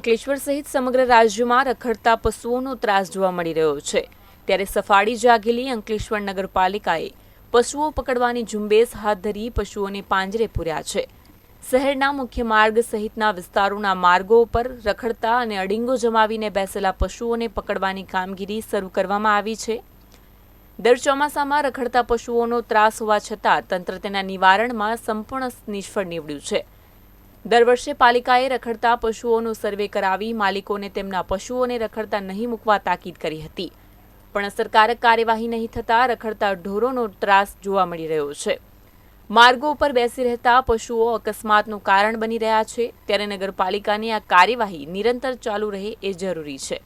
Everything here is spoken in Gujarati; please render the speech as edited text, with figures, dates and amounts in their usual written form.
અંકલેશ્વર સહિત સમગ્ર રાજ્યમાં રખડતા પશુઓનો ત્રાસ જોવા મળી રહ્યો છે। ત્યારે સફાળી જાગેલી અંકલેશ્વર નગરપાલિકાએ પશુઓ પકડવાની ઝુંબેશ હાથ ધરી પશુઓને પાંજરે પૂર્યા છે। શહેરના મુખ્ય માર્ગ સહિતના વિસ્તારોના માર્ગો પર રખડતા અને અડીંગો જમાવીને બેસેલા પશુઓને પકડવાની કામગીરી શરૂ કરવામાં આવી છે। દર ચોમાસામાં રખડતા પશુઓનો ત્રાસ હોવા છતાં તંત્ર તેના નિવારણમાં સંપૂર્ણ નિષ્ફળ નીવડ્યું છે। દર વર્ષે પાલિકાએ રખડતા પશુઓનો સર્વે કરાવી માલિકોને તેમના પશુઓને રખડતા નહીં મૂકવા તાકીદ કરી હતી, પણ અસરકારક કાર્યવાહી નહીં થતાં રખડતા ઢોરોનો ત્રાસ જોવા મળી રહ્યો છે। માર્ગો પર બેસી રહેતા પશુઓ અકસ્માતનું કારણ બની રહ્યા છે, ત્યારે નગરપાલિકાની આ કાર્યવાહી નિરંતર ચાલુ રહે એ જરૂરી છે।